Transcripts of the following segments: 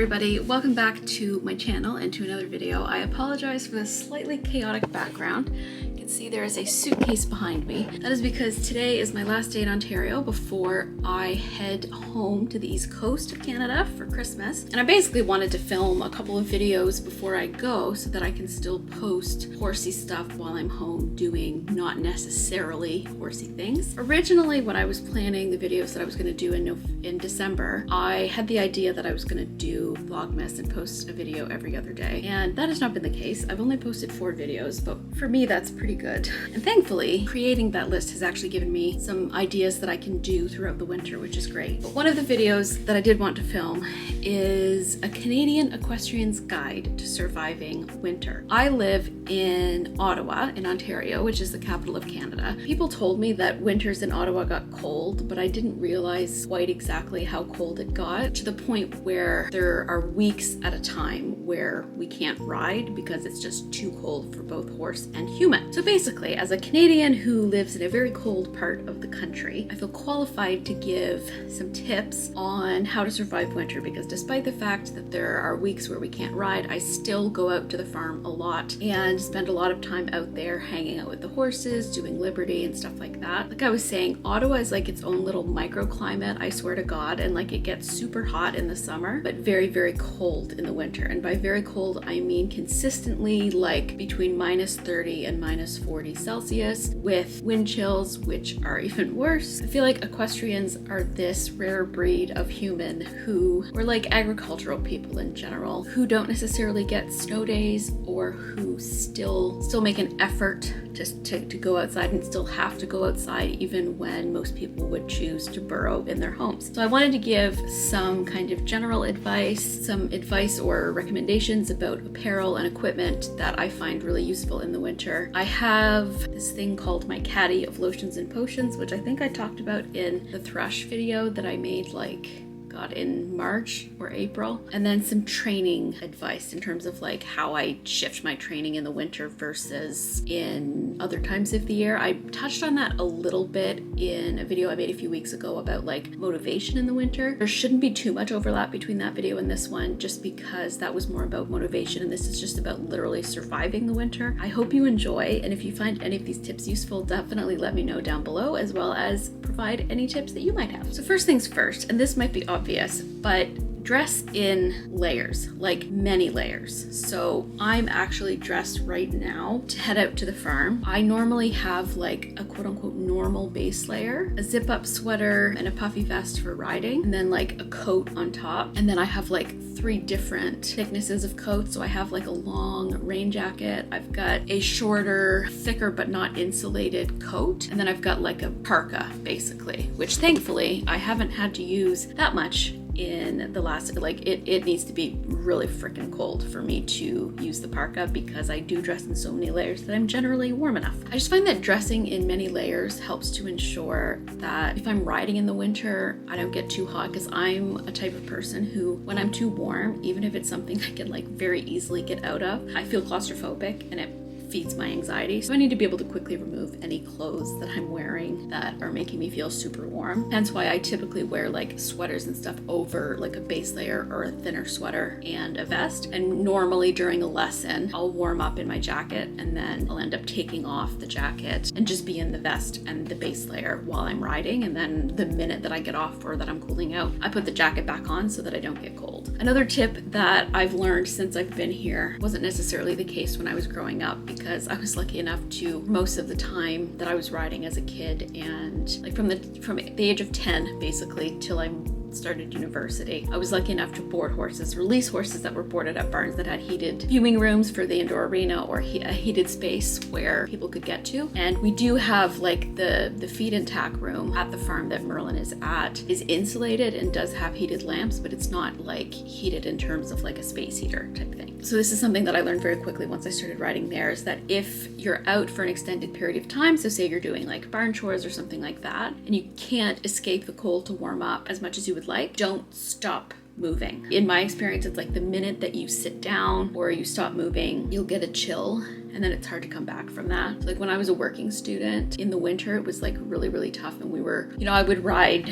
everybody, welcome back to my channel and to another video. I apologize for the slightly chaotic background. You can see there is a suitcase behind me. That is because today is my last day in Ontario before I head home to the east coast of Canada for Christmas. And I basically wanted to film a couple of videos before I go so that I can still post horsey stuff while I'm home doing not necessarily horsey things. Originally, when I was planning the videos that I was going to do in December, I had the idea that I was going to do Vlogmas and post a video every other day. And that has not been the case. I've only posted 4 videos, but for me, that's pretty good. And thankfully, creating that list has actually given me some ideas that I can do throughout the winter, which is great. But one of the videos that I did want to film is a Canadian equestrian's guide to surviving winter. I live in Ottawa, in Ontario, which is the capital of Canada. People told me that winters in Ottawa got cold, but I didn't realize quite exactly how cold it got, to the point where there are weeks at a time where we can't ride because it's just too cold for both horse and human. So basically, as a Canadian who lives in a very cold part of the country, I feel qualified to give some tips on how to survive winter, because despite the fact that there are weeks where we can't ride, I still go out to the farm a lot and spend a lot of time out there hanging out with the horses, doing liberty and stuff like that. Like I was saying, Ottawa is like its own little microclimate, I swear to God, and like it gets super hot in the summer, but very, very cold in the winter. And by very cold, I mean consistently like between -30 and -40 Celsius with wind chills, which are even worse. I feel like equestrians are this rare breed of human who, or like agricultural people in general, who don't necessarily get snow days, or who still make an effort to go outside and still have to go outside even when most people would choose to burrow in their homes. So I wanted to give some kind of general advice, some advice or recommendations about apparel and equipment that I find really useful in the winter. I have this thing called my caddy of lotions and potions, which I think I talked about in the thrush video that I made in March or April, and then some training advice in terms of like how I shift my training in the winter versus in other times of the year. I touched on that a little bit in a video I made a few weeks ago about like motivation in the winter. There shouldn't be too much overlap between that video and this one, just because that was more about motivation and this is just about literally surviving the winter. I hope you enjoy, and if you find any of these tips useful, definitely let me know down below, as well as provide any tips that you might have. So first things first, and this might be obvious, but dress in layers, like many layers. So I'm actually dressed right now to head out to the farm. I normally have like a quote unquote normal base layer, a zip up sweater and a puffy vest for riding, and then like a coat on top. And then I have like 3 different thicknesses of coats. So I have like a long rain jacket, I've got a shorter, thicker but not insulated coat, and then I've got like a parka basically, which thankfully I haven't had to use that much in the last, it needs to be really freaking cold for me to use the parka, because I do dress in so many layers that I'm generally warm enough. I just find that dressing in many layers helps to ensure that if I'm riding in the winter, I don't get too hot, because I'm a type of person who, when I'm too warm, even if it's something I can like very easily get out of, I feel claustrophobic and it feeds my anxiety. So I need to be able to quickly remove any clothes that I'm wearing that are making me feel super warm. Hence why I typically wear like sweaters and stuff over like a base layer or a thinner sweater and a vest. And normally during a lesson, I'll warm up in my jacket and then I'll end up taking off the jacket and just be in the vest and the base layer while I'm riding. And then the minute that I get off or that I'm cooling out, I put the jacket back on so that I don't get cold. Another tip that I've learned since I've been here wasn't necessarily the case when I was growing up, because I was lucky enough to, most of the time that I was riding as a kid, and like from the age of 10 basically till I started university, I was lucky enough to board horses, release horses that were boarded at barns that had heated viewing rooms for the indoor arena, or a heated space where people could get to. And we do have like the feed and tack room at the farm that Merlin is at is insulated and does have heated lamps, but it's not like heated in terms of like a space heater type thing. So this is something that I learned very quickly once I started riding there, is that if you're out for an extended period of time, so say you're doing like barn chores or something like that, and you can't escape the cold to warm up as much as you would like, don't stop moving. In my experience, it's like the minute that you sit down or you stop moving, you'll get a chill, and then it's hard to come back from that. So like when I was a working student in the winter, it was like really, really tough. And we were, I would ride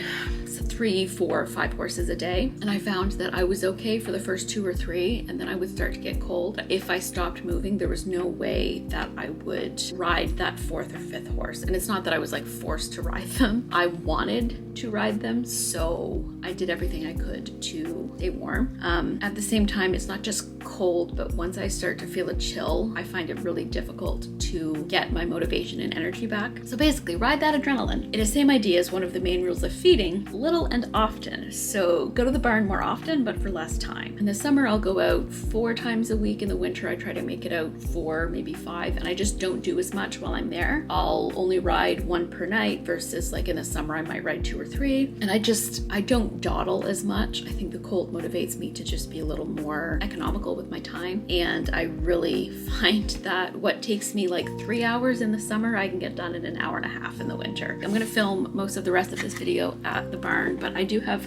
3, 4, 5 horses a day. And I found that I was okay for the first 2 or 3, and then I would start to get cold. If I stopped moving, there was no way that I would ride that 4th or 5th horse. And it's not that I was like forced to ride them. I wanted to ride them, so I did everything I could to stay warm. At the same time, it's not just cold, but once I start to feel a chill, I find it really difficult to get my motivation and energy back. So basically, ride that adrenaline. It is the same idea as one of the main rules of feeding, little and often. So go to the barn more often, but for less time. In the summer, I'll go out 4 times a week. In the winter, I try to make it out 4, maybe 5, and I just don't do as much while I'm there. I'll only ride 1 per night versus like in the summer, I might ride 2 or 3. And I don't dawdle as much. I think the cold motivates me to just be a little more economical with my time. And I really find that what takes me like 3 hours in the summer, I can get done in an hour and a half in the winter. I'm gonna film most of the rest of this video at the barn, but I do have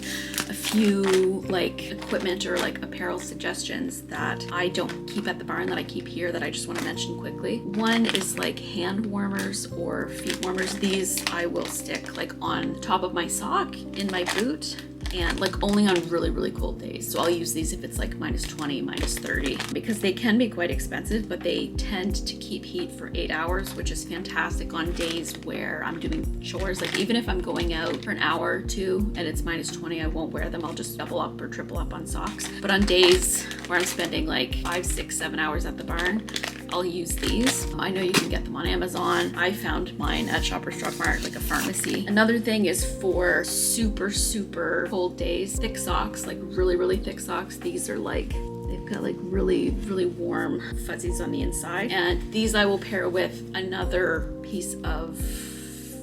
a few like equipment or like apparel suggestions that I don't keep at the barn that I keep here that I just want to mention quickly. One is like hand warmers or feet warmers. These I will stick like on top of my sock in my boot, and like only on really, really cold days. So I'll use these if it's like -20, -30, because they can be quite expensive, but they tend to keep heat for 8 hours, which is fantastic on days where I'm doing chores. Like even if I'm going out for an hour or 2 and it's -20, I won't wear them. I'll just double up or triple up on socks. But on days where I'm spending like 5, 6, 7 hours at the barn, I'll use these. I know you can get them on Amazon. I found mine at Shoppers Drug Mart, like a pharmacy. Another thing is for super, super cold days, thick socks, like really, really thick socks. These are like, they've got like really, really warm fuzzies on the inside. And these I will pair with another piece of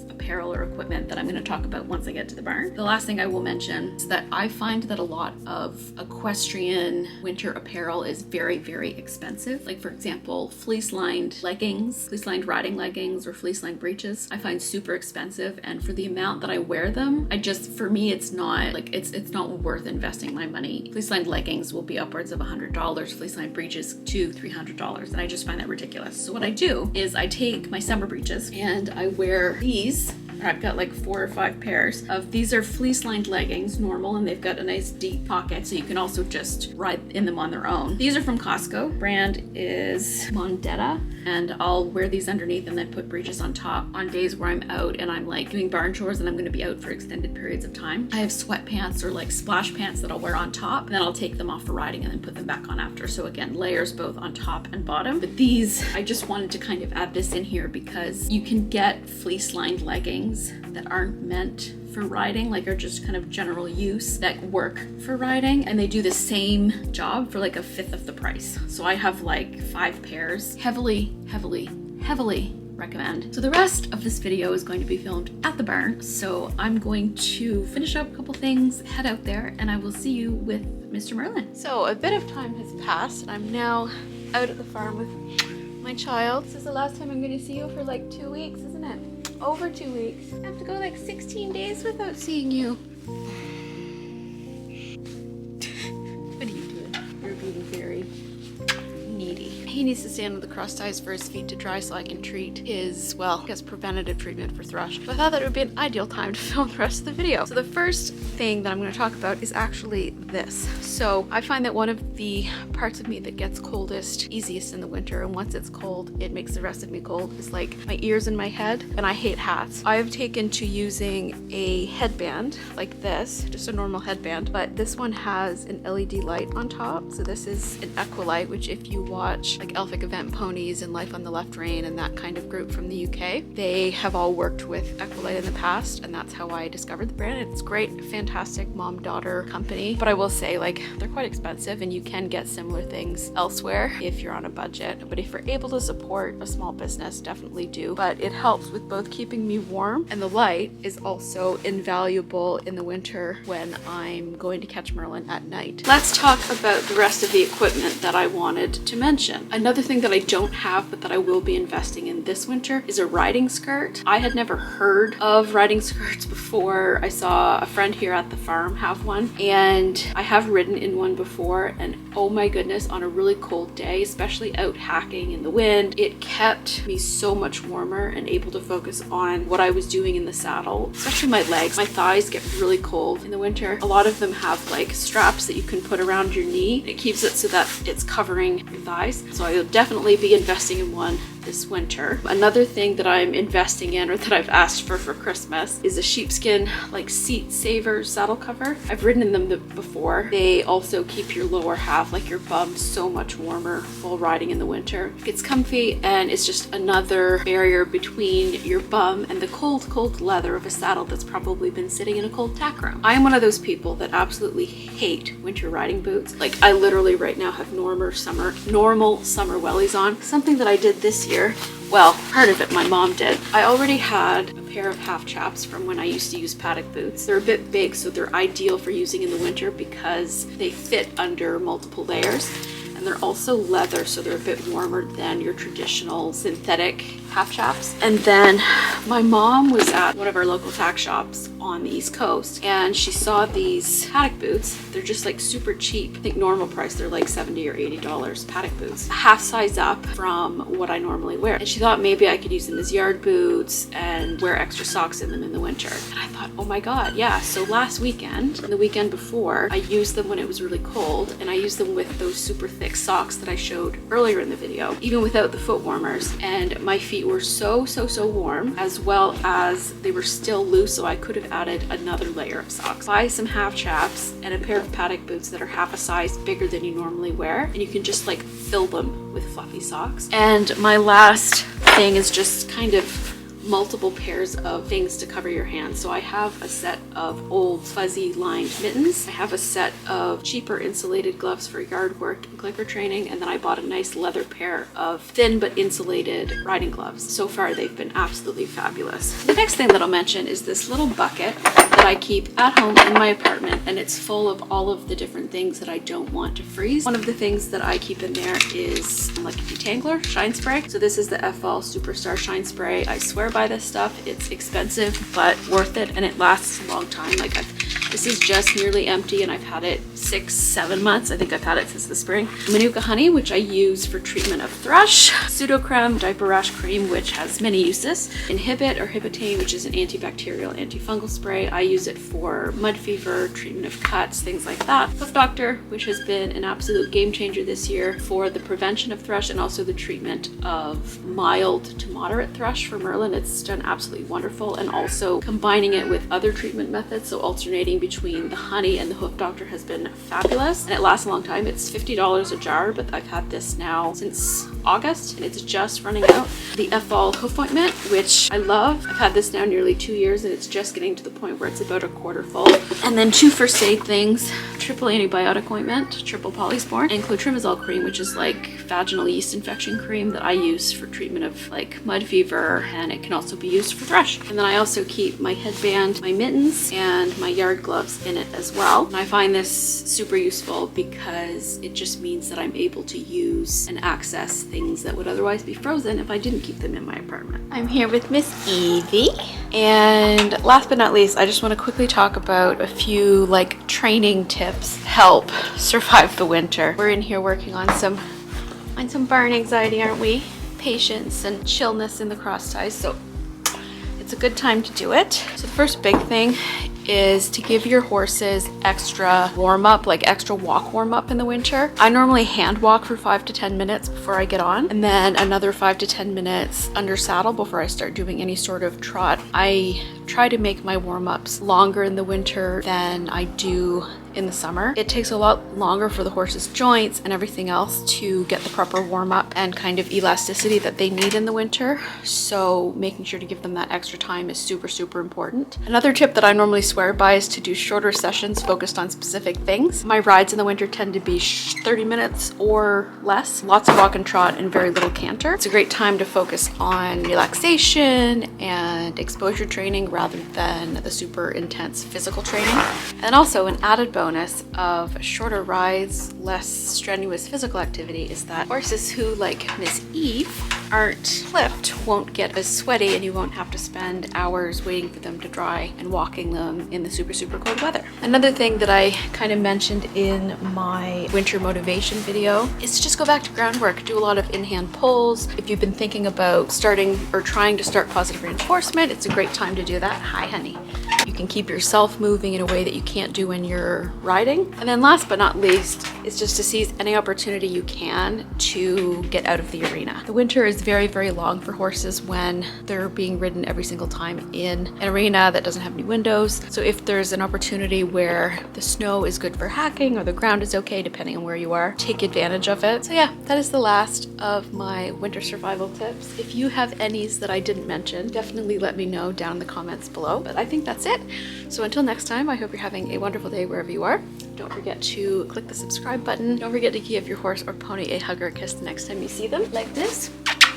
apparel or equipment that I'm going to talk about once I get to the barn. The last thing I will mention is that I find that a lot of equestrian winter apparel is very, very expensive. Like for example, fleece-lined leggings, fleece-lined riding leggings or fleece-lined breeches, I find super expensive. And for the amount that I wear them, for me, it's not like, it's not worth investing my money. Fleece-lined leggings will be upwards of $100, fleece-lined breeches $200, $300. And I just find that ridiculous. So what I do is I take my summer breeches and I wear these. I've got like 4 or 5 pairs of these. Are fleece-lined leggings, normal, and they've got a nice deep pocket, so you can also just ride in them on their own. These are from Costco. Brand is Mondetta, and I'll wear these underneath and then put breeches on top on days where I'm out and I'm like doing barn chores and I'm going to be out for extended periods of time. I have sweatpants or like splash pants that I'll wear on top, and then I'll take them off for riding and then put them back on after. So again, layers both on top and bottom. But these, I just wanted to kind of add this in here because you can get fleece-lined leggings that aren't meant for riding, like are just kind of general use, that work for riding, and they do the same job for like 1/5 of the price. So I have like 5 pairs. Heavily recommend. So the rest of this video is going to be filmed at the barn, so I'm going to finish up a couple things, head out there, and I will see you with Mr. Merlin. So a bit of time has passed, and I'm now out at the farm with my child. This is the last time I'm going to see you for like 2 weeks, isn't it? Over 2 weeks. I have to go like 16 days without seeing you. What are you doing? You're being very needy. He needs to stand with the crossed eyes for his feet to dry so I can treat his, well, I guess preventative treatment for thrush. So I thought that it would be an ideal time to film the rest of the video. So the first thing that I'm going to talk about is actually this. So I find that one of the parts of me that gets coldest, easiest in the winter, and once it's cold, it makes the rest of me cold, is like my ears and my head, and I hate hats. I have taken to using a headband like this, just a normal headband, but this one has an LED light on top. So this is an Equilight, which if you watch like Elphick Event Ponies and Life on the Left Rein and that kind of group from the UK, they have all worked with Equilight in the past, and that's how I discovered the brand. It's great, fantastic mom-daughter company, but I will say like they're quite expensive and you can get similar things elsewhere if you're on a budget. But if you're able to support a small business, definitely do. But it helps with both keeping me warm, and the light is also invaluable in the winter when I'm going to catch Merlin at night. Let's talk about the rest of the equipment that I wanted to mention. Another thing that I don't have but that I will be investing in this winter is a riding skirt. I had never heard of riding skirts before. I saw a friend here at the farm have one, and I have ridden in one before, and oh my goodness, on a really cold day, especially out hacking in the wind, it kept me so much warmer and able to focus on what I was doing in the saddle. Especially my legs. My thighs get really cold in the winter. A lot of them have like straps that you can put around your knee. It keeps it so that it's covering your thighs. So I will definitely be investing in one this winter. Another thing that I'm investing in, or that I've asked for Christmas, is a sheepskin like seat saver saddle cover. I've ridden in them before. They also keep your lower half, like your bum, so much warmer while riding in the winter. It's comfy, and it's just another barrier between your bum and the cold leather of a saddle that's probably been sitting in a cold tack room. I am one of those people that absolutely hate winter riding boots. Like, I literally right now have normal summer wellies on. Something that I did this year, well, part of it my mom did. I already had a pair of half chaps from when I used to use paddock boots. They're a bit big, so they're ideal for using in the winter because they fit under multiple layers. And they're also leather, so they're a bit warmer than your traditional synthetic half chaps. And then my mom was at one of our local tack shops on the East Coast, and she saw these paddock boots. They're just like super cheap. I think normal price, they're like $70 or $80 paddock boots. Half size up from what I normally wear. And she thought maybe I could use them as yard boots and wear extra socks in them in the winter. And I thought, oh my God, yeah. So last weekend and the weekend before, I used them when it was really cold, and I used them with those super thick socks that I showed earlier in the video, even without the foot warmers. And my feet were so warm, as well as they were still loose, so I could have added another layer of socks. Buy some half chaps and a pair of paddock boots that are half a size bigger than you normally wear, and you can just like fill them with fluffy socks. And my last thing is just kind of multiple pairs of things to cover your hands. So I have a set of old fuzzy lined mittens. I have a set of cheaper insulated gloves for yard work and clicker training, and then I bought a nice leather pair of thin but insulated riding gloves. So far they've been absolutely fabulous. The next thing that I'll mention is this little bucket that I keep at home in my apartment, and it's full of all of the different things that I don't want to freeze. One of the things that I keep in there is like a detangler shine spray. So this is the FL Superstar Shine Spray. I swear by this stuff. It's expensive but worth it, and it lasts a long time. Like, this is just nearly empty, and I've had it 6-7 months. I think I've had it since the spring. Manuka honey, which I use for treatment of thrush. Pseudocreme diaper rash cream, which has many uses. Inhibit or Hibitane, which is an antibacterial antifungal spray. I use it for mud fever, treatment of cuts, things like that. Hoof Doctor, which has been an absolute game changer this year for the prevention of thrush and also the treatment of mild to moderate thrush for Merlin. It's done absolutely wonderful, and also combining it with other treatment methods, so alternating between the honey and the Hoof Doctor has been fabulous, and it lasts a long time. It's $50 a jar, but I've had this now since August, and it's just running out. The FL Hoof Ointment, which I love. I've had this now nearly 2 years, and it's just getting to the point where it's about a quarter full. And then 2 first aid things: triple antibiotic ointment, triple polysporin, and clotrimazole cream, which is like vaginal yeast infection cream that I use for treatment of like mud fever, and it can also be used for thrush. And then I also keep my headband, my mittens, and my yard gloves in it as well. And I find this super useful because it just means that I'm able to use and access things that would otherwise be frozen if I didn't keep them in my apartment. I'm here with Miss Evie, and last but not least, I just want to quickly talk about a few like training tips to help survive the winter. We're in here working on some barn anxiety, aren't we? Patience and chillness in the cross ties, so it's a good time to do it. So the first big thing is to give your horses extra warm up, like extra walk warm up in the winter. I normally hand walk for 5 to 10 minutes before I get on, and then another 5 to 10 minutes under saddle before I start doing any sort of trot. I try to make my warm-ups longer in the winter than I do in the summer. It takes a lot longer for the horse's joints and everything else to get the proper warm-up and kind of elasticity that they need in the winter, so making sure to give them that extra time is super important. Another tip that I normally swear by is to do shorter sessions focused on specific things. My rides in the winter tend to be 30 minutes or less, lots of walk and trot and very little canter. It's a great time to focus on relaxation and exposure training rather than the super intense physical training. And also an added bonus of shorter rides, less strenuous physical activity is that horses who, like Miss Eve, aren't clipped won't get as sweaty, and you won't have to spend hours waiting for them to dry and walking them in the super cold weather. Another thing that I kind of mentioned in my winter motivation video is to just go back to groundwork, do a lot of in-hand pulls. If you've been thinking about starting or trying to start positive reinforcement, it's a great time to do that. Hi, honey. You can keep yourself moving in a way that you can't do when you're riding. And then last but not least is just to seize any opportunity you can to get out of the arena. The winter is very long for horses when they're being ridden every single time in an arena that doesn't have any windows. So if there's an opportunity where the snow is good for hacking or the ground is okay, depending on where you are, take advantage of it. So yeah, that is the last of my winter survival tips. If you have any that I didn't mention, definitely let me know down in the comments below. But I think that's it. So until next time, I hope you're having a wonderful day wherever you are. Don't forget to click the subscribe button. Don't forget to give your horse or pony a hug or a kiss the next time you see them, like this,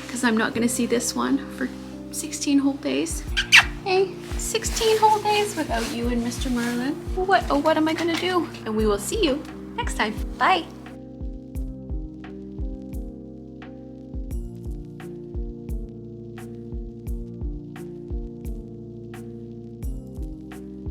because I'm not going to see this one for 16 whole days. Hey, 16 whole days without you and Mr. Merlin. What am I going to do? And we will see you next time. Bye.